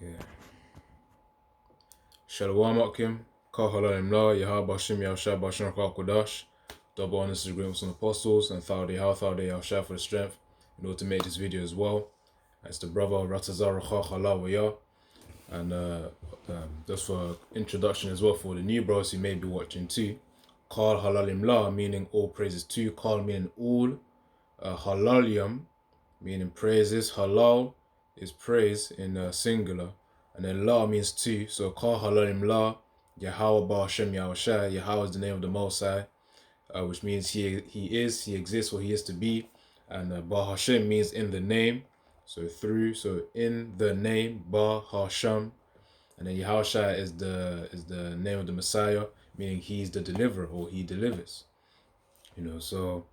Okay. Shalom Akim, Kal Halalim La, Yahab Hashim Yahshab Bashar Kodash, double honors to agreements on apostles, and Thawdi Yahshab for the strength in order to make this video as well. It's the brother Ratazar Khalawaya, and just for introduction as well for the new bros who may be watching too. Kal Halalim La, meaning all praises to, Kal meaning all, Halalium meaning praises, Halal is praise in singular, and then La means two, so Kal Halalim La, Yahweh Ba Hashem Yahushai. Yahweh is the name of the Most High, which means he exists, or he is to be, and Ba Hashem means in the name, so in the name, Ba Hashem, and then Yahushai is the name of the Messiah, meaning he's the deliverer, or he delivers. So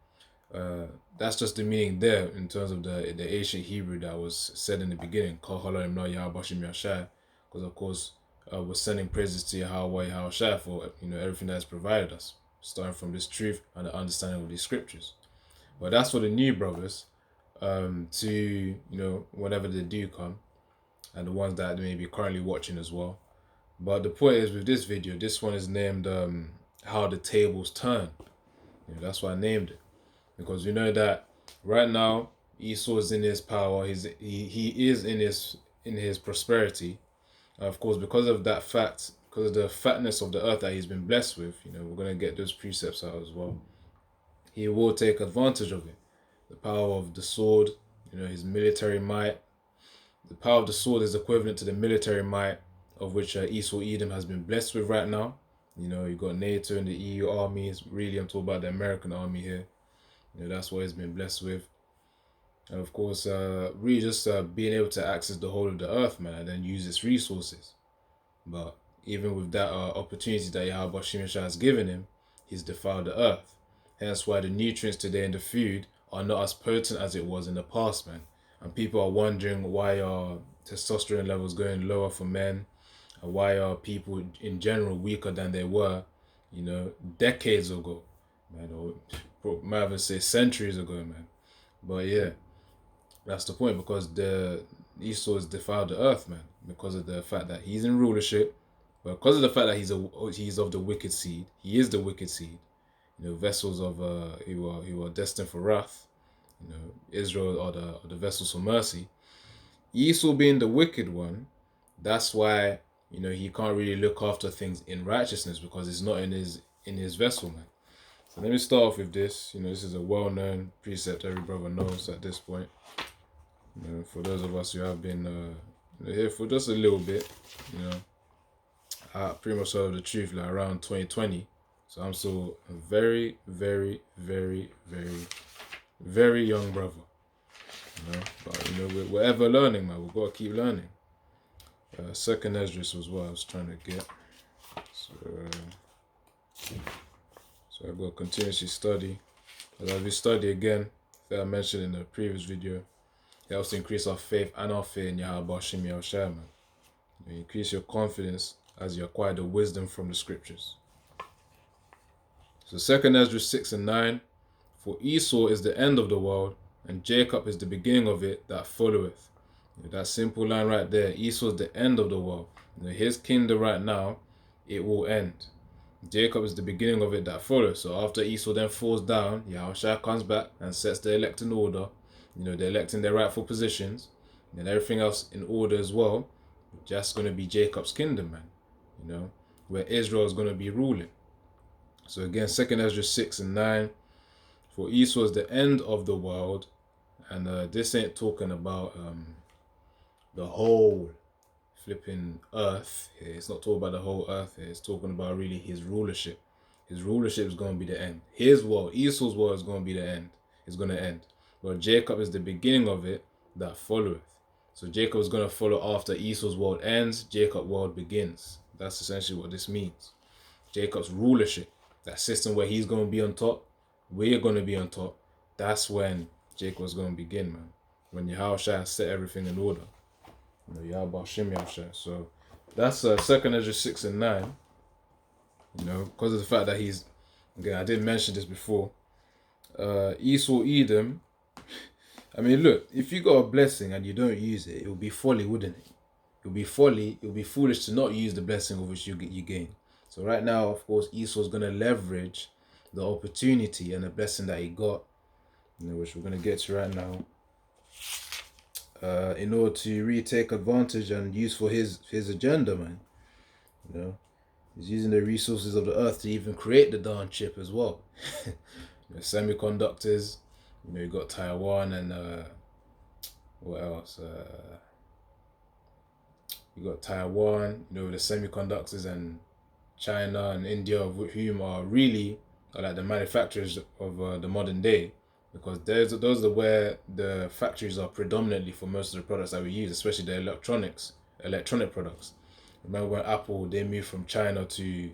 that's just the meaning there in terms of the ancient Hebrew that was said in the beginning, Kal Halalim La Yahweh Hashem Yahushai, because of course we're sending praises to Yahweh Yahushai for everything that has provided us, starting from this truth and the understanding of these scriptures. But that's for the new brothers, to whenever they do come, and the ones that may be currently watching as well. But the point is, with this video, this one is named How the Tables Turn. That's why I named it, because we know that right now Esau is in his power. He is in his prosperity. Of course, because of that fact, because of the fatness of the earth that he's been blessed with, we're going to get those precepts out as well. He will take advantage of it. The power of the sword, his military might. The power of the sword is equivalent to the military might of which Esau Edom has been blessed with right now. You got NATO and the EU armies. Really, I'm talking about the American army here. That's what he's been blessed with. And of course, really just being able to access the whole of the earth, man, and then use its resources. But even with that opportunity that Yahweh Shemeshah has given him, he's defiled the earth. Hence why the nutrients today in the food are not as potent as it was in the past, man. And people are wondering why are testosterone levels going lower for men, and why are people in general weaker than they were, decades ago, man, or might even say centuries ago, man. But yeah, that's the point, because the Esau has defiled the earth, man, because of the fact that he's in rulership, but because of the fact that he's of the wicked seed. He is the wicked seed. Vessels of who are destined for wrath. Israel are the vessels for mercy. Esau being the wicked one, that's why he can't really look after things in righteousness, because it's not in his vessel, man. So let me start off with this. This is a well-known precept every brother knows at this point. For those of us who have been here for just a little bit, I pretty much heard the truth like around 2020. So I'm still a very, very, very, very, very young brother. But we're ever learning, man. We've got to keep learning. Second Esdras was what I was trying to get. So I've got to continuously study. As we study again, that I mentioned in the previous video, it helps to increase our faith and our faith in Yahweh Hashem Yahushai, man. You increase your confidence as you acquire the wisdom from the scriptures. So 2 Esdras 6 and 9, for Esau is the end of the world, and Jacob is the beginning of it that followeth. That simple line right there, Esau is the end of the world. His kingdom right now, it will end. Jacob is the beginning of it that follows. So after Esau then falls down, Yahushua comes back and sets the elect in order. They're electing their rightful positions, and everything else in order as well. Just going to be Jacob's kingdom, man. Where Israel is going to be ruling. So again, 2 Esdras 6 and 9, for Esau is the end of the world, and this ain't talking about the whole flipping earth here. It's not talking about the whole earth here. It's talking about really his rulership. His rulership is going to be the end. His world, Esau's world, is going to be the end. It's going to end. But Jacob is the beginning of it that followeth. So Jacob is going to follow after Esau's world ends. Jacob's world begins. That's essentially what this means. Jacob's rulership, that system where he's going to be on top, we're going to be on top. That's when Jacob is going to begin, man. When Yahushua set everything in order. Yahweh Hashem Yahushua. So that's 2 Esdras 6 and 9. Because of the fact that he's, again, I did mention this before. Esau Edom. I mean, look, if you got a blessing and you don't use it, it will be folly, wouldn't it? it'll be folly, it'll be foolish to not use the blessing of which you gain. So right now, of course, Esau's gonna leverage the opportunity and the blessing that he got, which we're gonna get to right now, in order to really take advantage and use for his agenda, man. He's using the resources of the earth to even create the darn chip as well. Semiconductors, you got Taiwan and what else? You got Taiwan, the semiconductors, and China and India, whom are really like the manufacturers of the modern day, because those are where the factories are predominantly for most of the products that we use, especially the electronic products. Remember when Apple, they moved from China to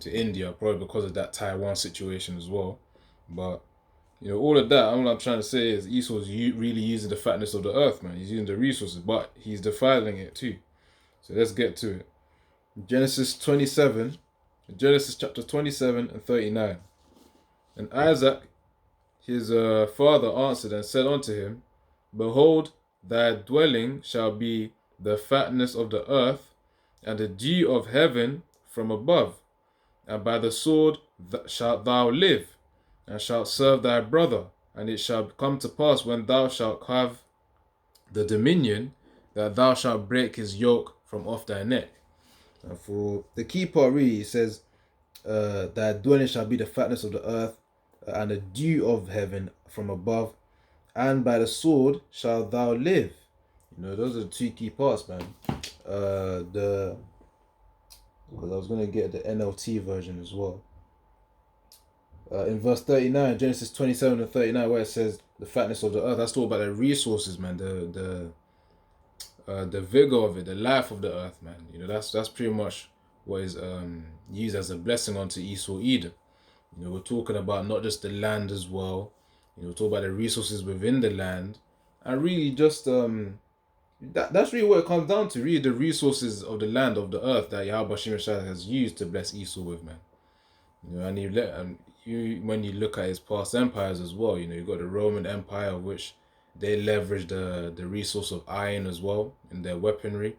India, probably because of that Taiwan situation as well. But all of that, all I'm trying to say is Esau's really using the fatness of the earth, man. He's using the resources, but he's defiling it too. So let's get to it. Genesis chapter 27 and 39. And Isaac, his father, answered and said unto him, Behold, thy dwelling shall be the fatness of the earth, and the dew of heaven from above. And by the sword shalt thou live, and shalt serve thy brother. And it shall come to pass, when thou shalt have the dominion, that thou shalt break his yoke from off thy neck. And for the key part, really, it says, thy dwelling shall be the fatness of the earth, and the dew of heaven from above, and by the sword shalt thou live. Those are the two key parts, man. Because I was going to get the NLT version as well. In verse 39, Genesis 27 and 39, where it says the fatness of the earth, that's all about the resources, man. The vigor of it, the life of the earth, man. That's pretty much what is used as a blessing onto Esau Edom. We're talking about not just the land as well. We're talking about the resources within the land, and really just that's really what it comes down to. Really, the resources of the land, of the earth, that Yahweh Shemeshai has used to bless Esau with, man. When you look at his past empires as well, you've got the Roman Empire, of which they leveraged the resource of iron as well in their weaponry.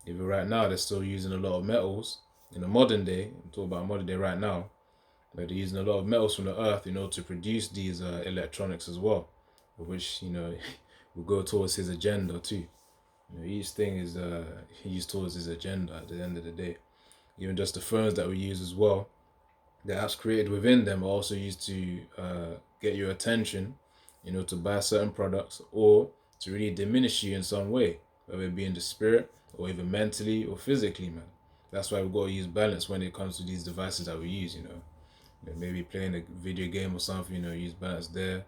Even right now, they're still using a lot of metals. In the modern day, I'm talking about modern day right now, but they're using a lot of metals from the earth, to produce these electronics as well, which, will go towards his agenda too. Each thing is used towards his agenda at the end of the day. Even just the phones that we use as well, the apps created within them are also used to get your attention, to buy certain products, or to really diminish you in some way, whether it be in the spirit or even mentally or physically, man. That's why we've got to use balance when it comes to these devices that we use, maybe playing a video game or something, use balance there,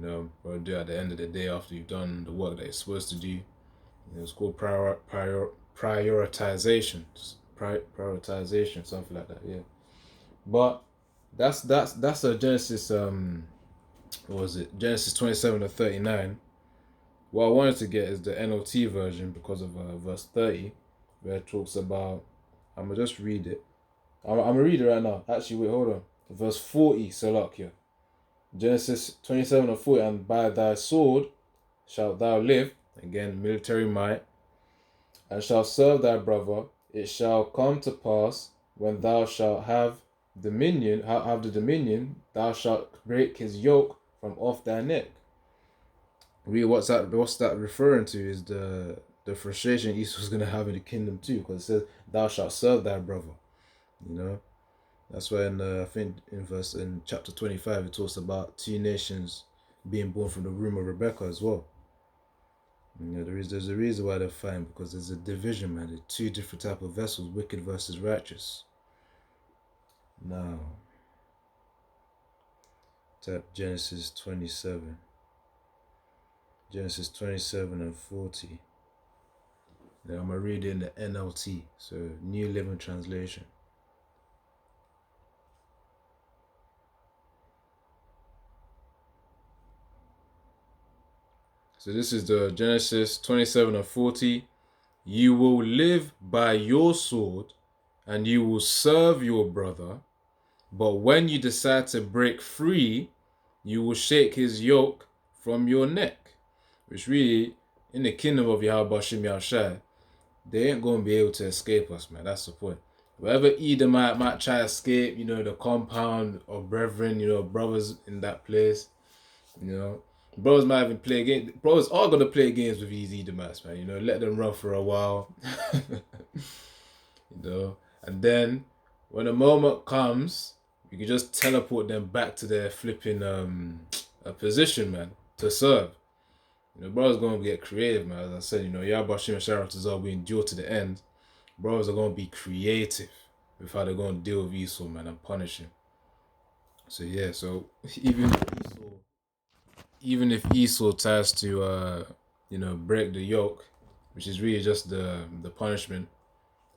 or do at the end of the day after you've done the work that you're supposed to do. It's called prioritization, something like that, yeah. But that's a Genesis Genesis 27 to 39. What I wanted to get is the NLT version because of verse 30, where it talks about, I'm gonna just read it. I'm gonna read it right now. Actually, wait, hold on. Verse 40, Salakia. Genesis 27 and 40, and by thy sword shalt thou live, again, military might, and shalt serve thy brother. It shall come to pass, when thou shalt have the dominion, thou shalt break his yoke from off thy neck. Really, what's that referring to is the frustration Esau's gonna have in the kingdom too, because it says thou shalt serve thy brother. That's why I think in chapter 25 it talks about two nations being born from the womb of Rebecca as well. There's a reason why they're fighting, because there's a division, man. There's two different type of vessels, wicked versus righteous. Now, type Genesis 27 and 40. Now I'm going to read it in the NLT, so New Living Translation. So this is the Genesis 27 and 40. You will live by your sword, and you will serve your brother. But when you decide to break free, you will shake his yoke from your neck. Which really, in the kingdom of Yahweh Shem Yahushai, they ain't gonna be able to escape us, man. That's the point. Whatever Edomite might try to escape, the compound of brethren, brothers in that place, brothers might even play games. Brothers are gonna play games with these Edomites, man. Let them run for a while, and then when the moment comes, you can just teleport them back to their flipping position, man, to serve. Brothers gonna get creative, man. As I said, Yahweh Shem Yahushai, we endure to the end. Brothers are gonna be creative with how they're gonna deal with Esau, man, and punish him. So yeah, so even if Esau tries to break the yoke, which is really just the punishment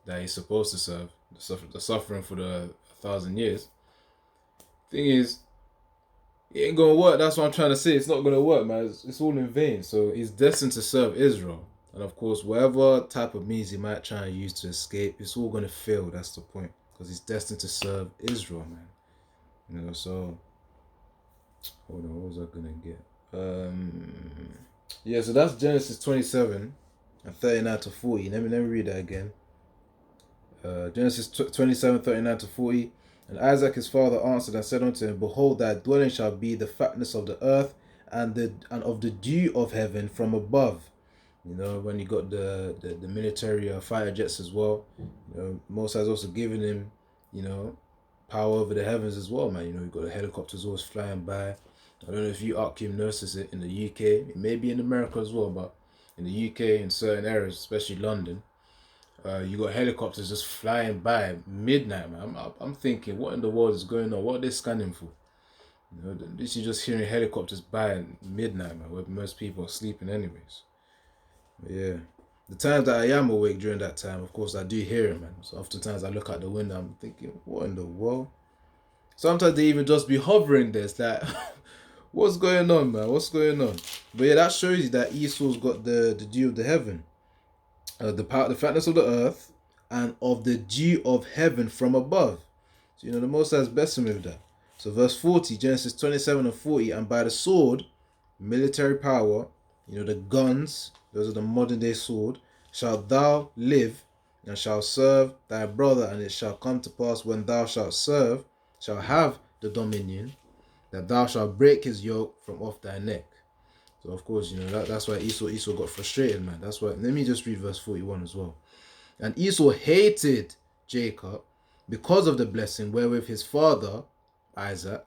that he's supposed to serve, the suffering for the 1,000 years. Thing is, it ain't gonna work. That's what I'm trying to say. It's not gonna work, man. It's all in vain. So he's destined to serve Israel, and of course, whatever type of means he might try and use to escape, it's all gonna fail. That's the point, because he's destined to serve Israel, man. So hold on, what was I gonna get? Yeah. So that's Genesis 27 and 39 to 40. Let me read that again. Genesis 27, 39 to 40. And Isaac his father answered and said unto him, Behold, thy dwelling shall be the fatness of the earth and of the dew of heaven from above. When you got the military fighter jets as well. Most has also given him, power over the heavens as well, man. You've got the helicopters always flying by. I don't know if you Akim notice it in the UK. It may be in America as well, but in the UK, in certain areas, especially London, you got helicopters just flying by midnight, man. I'm thinking, what in the world is going on? What are they scanning for? This is just hearing helicopters by at midnight, man, where most people are sleeping anyways. But yeah, the times that I am awake during that time, of course, I do hear it, man. So oftentimes I look out the window, I'm thinking, what in the world? Sometimes they even just be hovering there. It's like, what's going on, man? What's going on? But yeah, that shows you that Esau's got the dew of the heaven. The fatness of the earth and of the dew of heaven from above. So the Most High is blessing with that. So verse 40, Genesis 27 and 40, and by the sword, military power, the guns, those are the modern day sword, shalt thou live and shall serve thy brother, and it shall come to pass when thou shalt have the dominion, that thou shalt break his yoke from off thy neck. So of course, that's why Esau got frustrated, man. That's why. Let me just read verse 41 as well. And Esau hated Jacob because of the blessing wherewith his father Isaac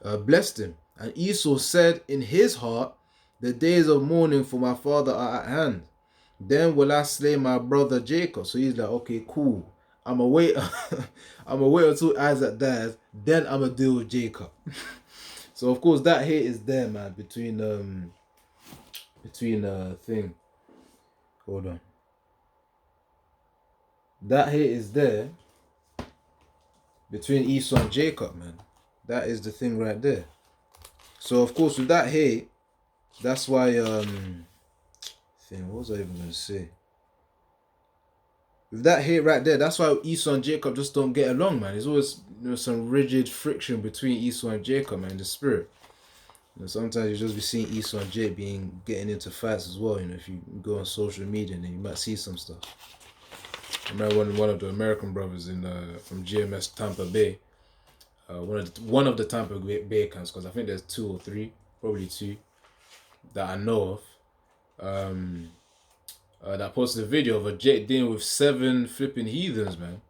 blessed him. And Esau said in his heart, the days of mourning for my father are at hand. Then will I slay my brother Jacob. So he's like, okay, cool. I'm gonna wait. I'm gonna wait until Isaac dies. Then I'm gonna deal with Jacob. So of course that hate is there, man, between thing. Hold on. That hate is there between Esau and Jacob, man. That is the thing right there. So of course with that hate, that's why what was I even gonna say? With that hate right there, that's why Esau and Jacob just don't get along, man. There's always some rigid friction between Esau and Jacob, man, in the spirit. Sometimes you just be seeing Esau and Jake getting into fights as well. If you go on social media, then you might see some stuff. I remember one of the American brothers from GMS Tampa Bay, one of the Tampa Bay camps, because I think there's 2 or 3, probably 2, that I know of. That posted a video of a Jake dealing with 7 flipping heathens, man.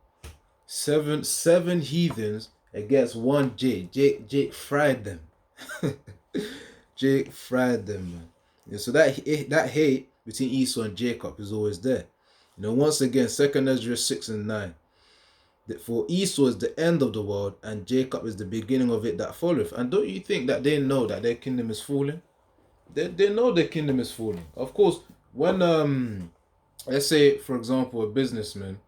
Seven heathens against one Jake. Jake fried them. Jake fried them, man. Yeah, so that hate between Esau and Jacob is always there. Once again, 2 Ezra 6 and 9. That for Esau is the end of the world, and Jacob is the beginning of it that followeth. And don't you think that they know that their kingdom is falling? They know their kingdom is falling. Of course, when let's say, for example, a businessman,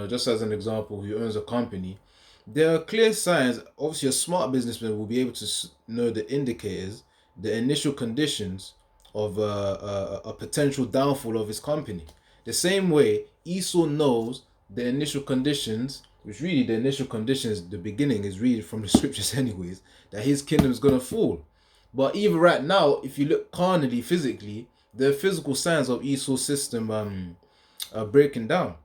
just as an example, who owns a company, there are clear signs. Obviously, a smart businessman will be able to know the indicators, the initial conditions of a potential downfall of his company. The same way, Esau knows the initial conditions, which really the initial conditions, the beginning is really from the scriptures anyways, that his kingdom is going to fall. But even right now, if you look carnally, physically, the physical signs of Esau's system are breaking down.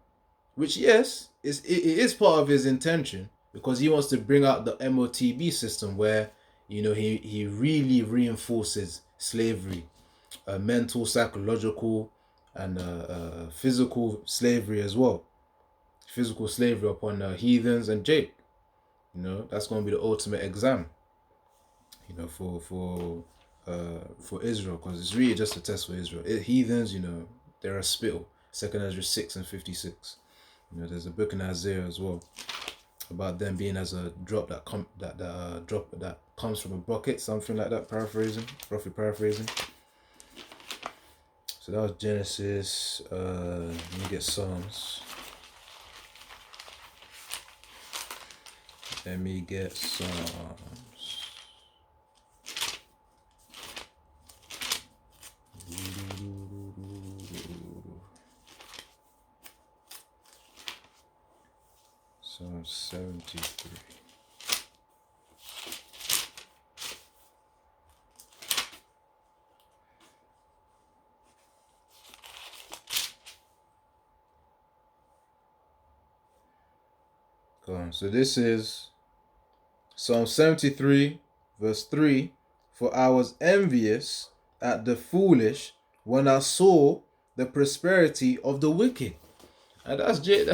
Which, yes, it is part of his intention, because he wants to bring out the MOTB system where, he really reinforces slavery, mental, psychological, and physical slavery as well. Physical slavery upon heathens and Jake. That's going to be the ultimate exam, for Israel, because it's really just a test for Israel. Heathens, they're a spittle. 2 Ezra 6 and 56. There's a book in Isaiah as well about them being as a drop that comes from a bucket, something like that. Roughly paraphrasing. So that was Genesis. Let me get Psalms. Let me get Psalms. Psalm 73. Go on. So this is Psalm 73, verse 3. For I was envious at the foolish when I saw the prosperity of the wicked. And that's Jake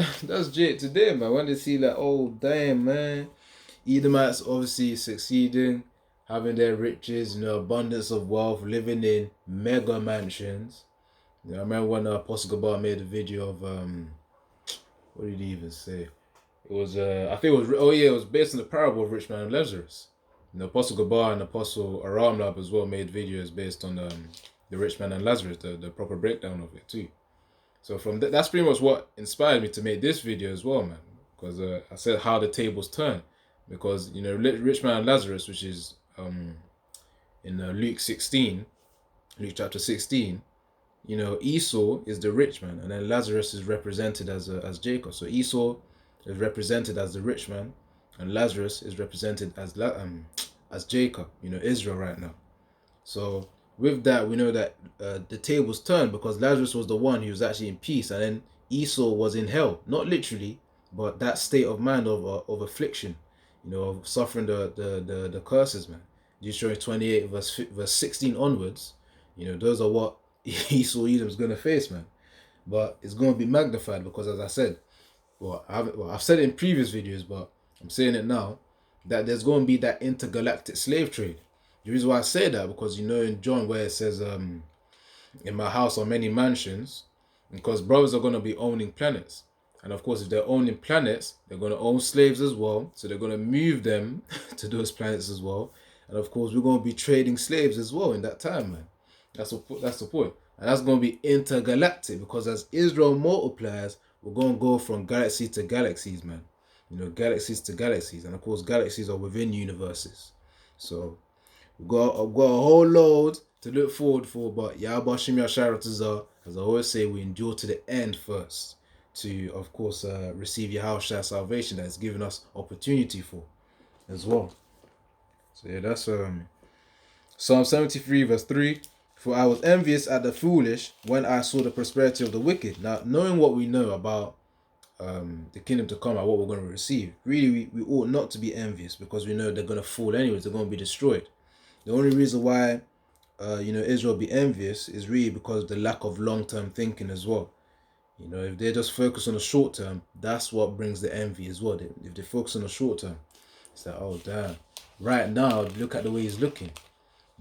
today, man. When they see like, oh damn, man, Edomites obviously succeeding, having their riches, abundance of wealth, living in mega mansions. I remember when Apostle Gabar made a video of what did he even say? It was I think it was based on the parable of Rich Man and Lazarus. Apostle Gabar and Apostle Aram Lab as well made videos based on the Rich Man and Lazarus, the proper breakdown of it too. So from that's pretty much what inspired me to make this video as well, man. Because I said how the tables turn. Because Rich Man and Lazarus, which is in Luke chapter 16, Esau is the rich man, and then Lazarus is represented as Jacob. So Esau is represented as the rich man, and Lazarus is represented as Jacob. Israel right now. So with that, we know that the tables turned, because Lazarus was the one who was actually in peace, and then Esau was in hell. Not literally, but that state of mind of affliction, of suffering the curses, man. Deuteronomy 28 verse 16 onwards, those are what Esau Edom's going to face, man. But it's going to be magnified, because as I said, I've said it in previous videos, but I'm saying it now, that there's going to be that intergalactic slave trade. The reason why I say that, because in John where it says in my house are many mansions, because brothers are going to be owning planets. And of course, if they're owning planets, they're going to own slaves as well. So they're going to move them to those planets as well. And of course, we're going to be trading slaves as well in that time, man. That's the point. And that's going to be intergalactic, because as Israel multiplies, we're going to go from galaxy to galaxies, man. Galaxies to galaxies. And of course, galaxies are within universes. So I've got a whole load to look forward for, but Yahbashim Yasharatazah, as I always say, we endure to the end first to, of course, receive Yahushua salvation that is given us opportunity for as well. So yeah, that's Psalm 73 verse 3. For I was envious at the foolish when I saw the prosperity of the wicked. Now, knowing what we know about the kingdom to come and what we're going to receive, really we ought not to be envious, because we know they're going to fall anyways. They're going to be destroyed. The only reason why Israel be envious is really because of the lack of long-term thinking as well. If they just focus on the short term, that's what brings the envy as well. If they focus on the short term, it's like, oh damn, right now look at the way he's looking.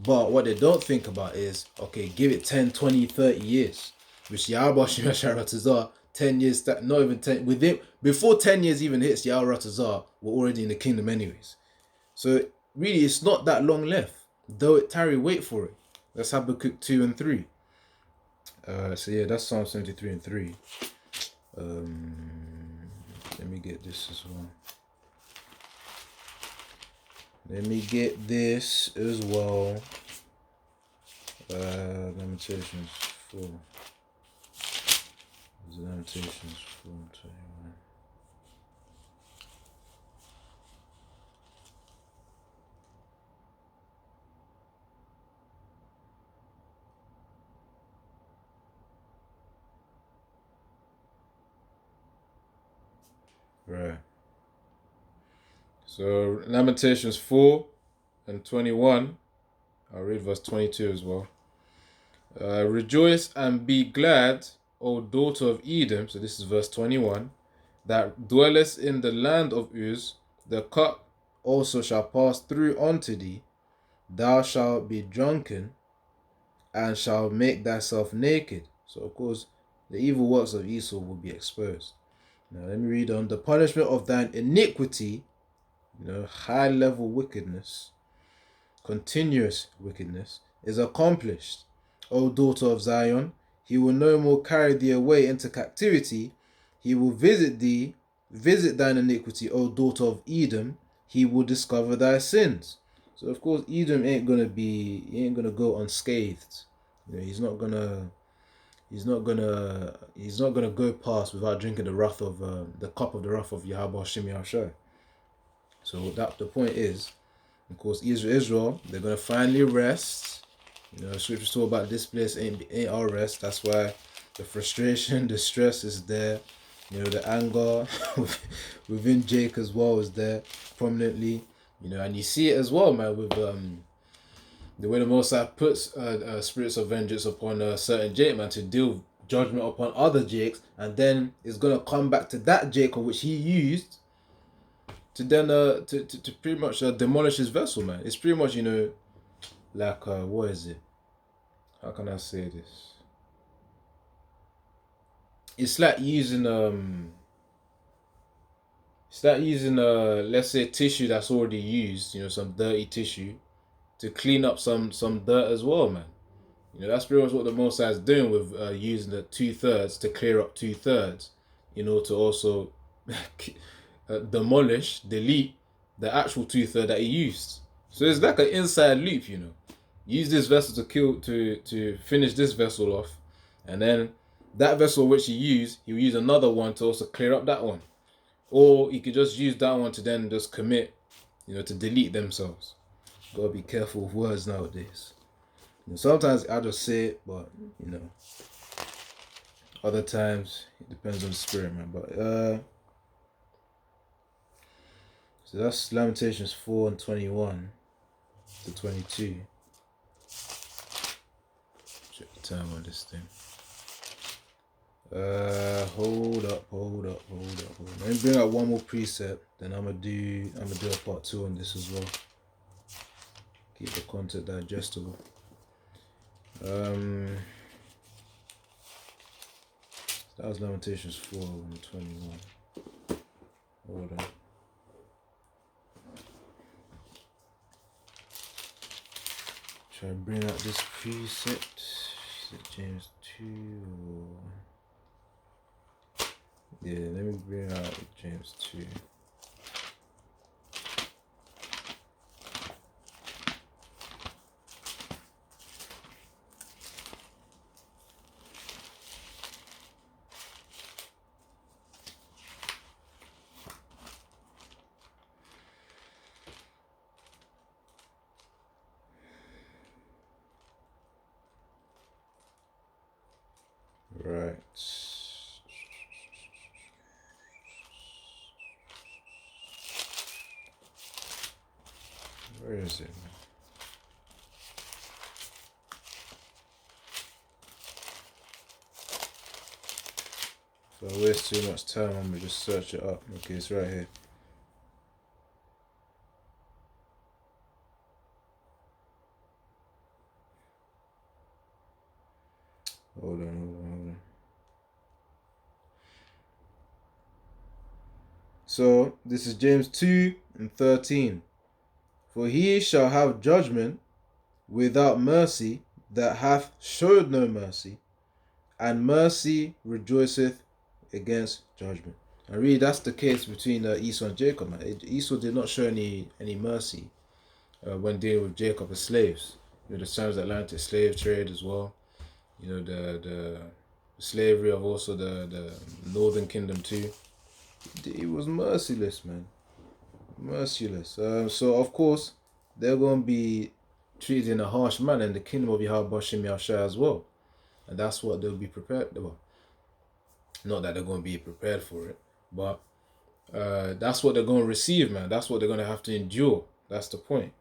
But what they don't think about is, okay, give it 10, 20, 30 years, which Yahbashim Yasharatazah, 10 years, not even 10, before 10 years even hits, Yahratazah, we're already in the kingdom anyways. So really, it's not that long left. Though it tarry, wait for it. That's Habakkuk 2 and 3. So yeah, that's Psalm 73 and 3. Let me get this as well. Lamentations 4. Lamentations 4:21. Right. So Lamentations 4 and 21. I'll read verse 22 as well. Rejoice and be glad, O daughter of Edom. So this is verse 21. That dwellest in the land of Uz. The cup also shall pass through unto thee. Thou shalt be drunken and shalt make thyself naked. So of course, the evil works of Esau will be exposed. Now let me read on. The punishment of thine iniquity, high level wickedness, continuous wickedness, is accomplished. O daughter of Zion, he will no more carry thee away into captivity. He will visit thine iniquity, O daughter of Edom. He will discover thy sins. So of course, Edom ain't gonna go unscathed. He's not gonna go past without drinking the cup of the wrath of Yahweh Hashem Yahushua. So the point is, of course, Israel, they're gonna finally rest. Scriptures talk about this place ain't our rest. That's why the frustration, the stress is there. The anger within Jake as well is there prominently. And you see it as well, man, with the way the Most High puts spirits of vengeance upon a certain Jake, man, to deal judgment upon other Jakes, and then it's gonna come back to that Jake of which he used to then to pretty much demolish his vessel, man. It's pretty much like what is it? How can I say this? It's like using let's say tissue that's already used, some dirty tissue, to clean up some dirt as well, man. That's pretty much what the Most High is doing with using the 2/3 to clear up 2/3, to also delete the actual 2/3 that he used. So it's like an inside loop, Use this vessel to finish this vessel off, and then that vessel which he used, he'll use another one to also clear up that one. Or he could just use that one to then just commit, to delete themselves. Gotta be careful with words nowadays. Sometimes I just say it, but other times it depends on the spirit, man. But so that's Lamentations 4 and 21 to 22. Check the time on this thing. Hold up. Let me bring out one more precept, then I'm gonna do a part 2 on this as well. Keep the content digestible. That was Lamentations 4 and 21. Hold on. Try and bring out this precept. Is it James 2 or... Yeah, let me bring out James 2. Right. Where is it? If I waste too much time, I'm gonna just search it up. Okay, it's right here. Hold on. So this is James 2 and 13. For he shall have judgment without mercy that hath showed no mercy, and mercy rejoiceth against judgment. And really, that's the case between Esau and Jacob. Man. Esau did not show any mercy when dealing with Jacob as slaves. The transatlantic slave trade as well. The slavery of also the northern kingdom too. He was merciless, man. Merciless. So of course they're going to be treated in a harsh manner in the kingdom of Yahweh Hashem Yahushua as well, and that's what they'll be prepared for. Not that they're going to be prepared for it, but that's what they're going to receive, man. That's what they're going to have to endure. That's the point.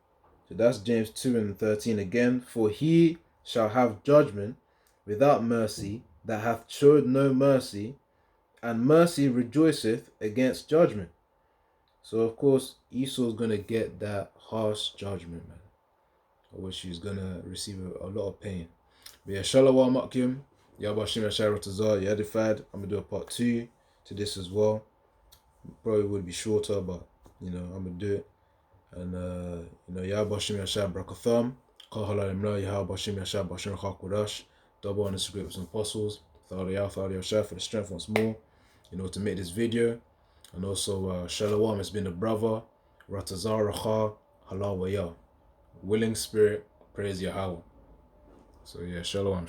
So that's James 2:13 again. For he shall have judgment without mercy that hath showed no mercy, and mercy rejoiceth against judgment. So of course Esau's going to get that harsh judgment, man, which he's going to receive a lot of pain. But yeah, Shalom Akim, Yabashim Yashar Tazar, Yadifad. I'm going to do a part 2 to this as well. Probably would be shorter, but I'm going to do it. And Yabashim Yashar Brakatham, Kahala Imla, Yahabashim Yashar Bashir Hakudash, double on Instagram with some apostles, Thali Yashar for the strength once more, to make this video. And also, Shalom has been a brother, Ratazar Racha, Halawaya. Willing spirit, praise Yahweh. So yeah, Shalom.